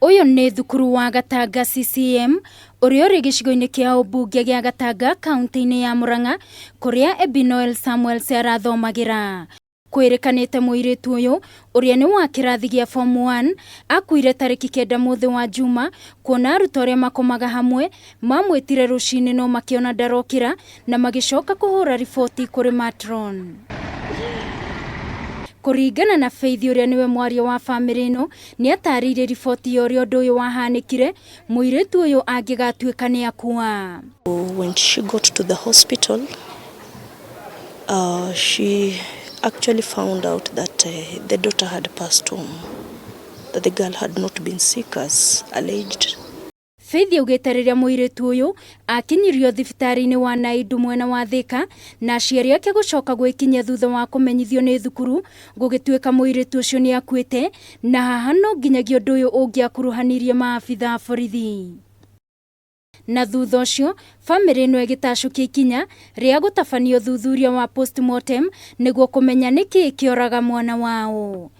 Uyu ni thukuru wa Gatanga CCM uria uri gicigo-ini kia ubunge gia Gatanga kaunti-ini ya Murang'a kuria Ebinoel Samuel arathomagira. Kwirikanite muirutu uyu uria ni wa kirathi gia form 1 akuire tariki kenda muthi wa juma kwona aruta aria makomaga hamwe mamwitire rucini no makiona ndarokira na magicoka kuhura riboti kuri matron. Kuringana na Faith uria niwe mwaria wa family ino ni atarire riboti uria undu uyu wahanikire muirutu uyu angigatuika ni akua. When she got to the hospital, she actually found out that the daughter had passed on, that the girl had not been sick as alleged. Faith augite riria muirutu uyu akinyirio thibitari-ini wa Naidu mwena wa Thika na aciari ake gucoka gwikinya thutha wa kumenyithio ni thukuru gugituika muirutu ucio ni akuite na haha no nginyagia undu uyu ungiakuruhanirie maabithaa borithi. Na thutha ucio family ino igitacukia ikinya ria gutabanio thuthuria wa postmortem niguo kumenya niki kioraga mwana wao.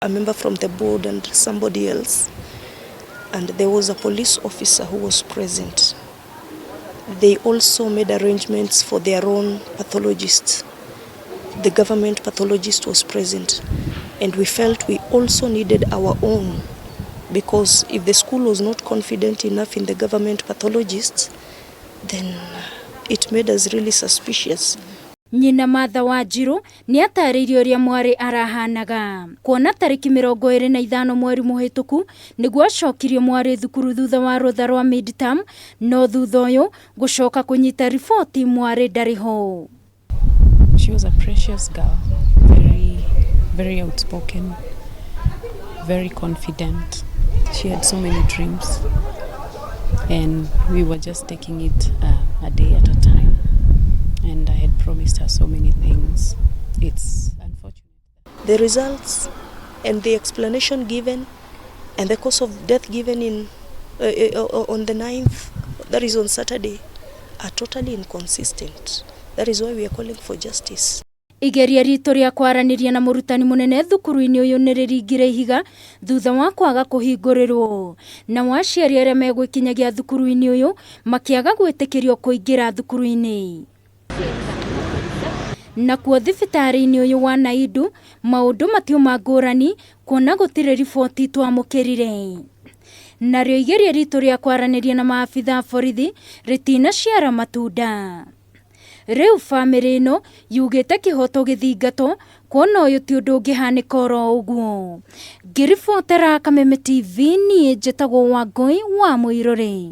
A member from the board and somebody else, and there was a police officer who was present. They also made arrangements for their own pathologists. The government pathologist was present, and we felt we also needed our own, because if the school was not confident enough in the government pathologists, then it made us really suspicious. Nyina Martha Wanjiru ni ataririe uria mwari arahanaga kwona tariki 25 mweri muhituku niguo acokirie mwari thukuru thutha wa rutha rwa midterm no thutha uyu gucoka kunyita riboti mwari ndariho. She was a precious girl, very outspoken, very confident. She had so many dreams, and we were just taking it a day at a time. And I had promised her so many things. It's unfortunate. The results and the explanation given and the cause of death given on the 9th, that is on Saturday, are totally inconsistent. That is why we are calling for justice. Igeria ritu ria kwaraniria na murutani munene thukuru-ini uyu niriringire ihiga thutha wa kwaga kuhingurirwo na waciari aria megwikinyagia thukuru-ini uyu makiaga gwitikirio kuingira thukuru-ini. Na kuo thibitari-ini uyu wa Naidu maundu matiuma ngurani kwona gutire riboti twamukirire. Nario igeria ritu ria kwaraniria na maabithaa borithi ritinaciara matunda. Riu family ino yugite kihoto githingato kwona uyu ti undu ungihanika oro uguo. Ngiribotera Kameme TV ni njitagwo Wangui wa Muiruri.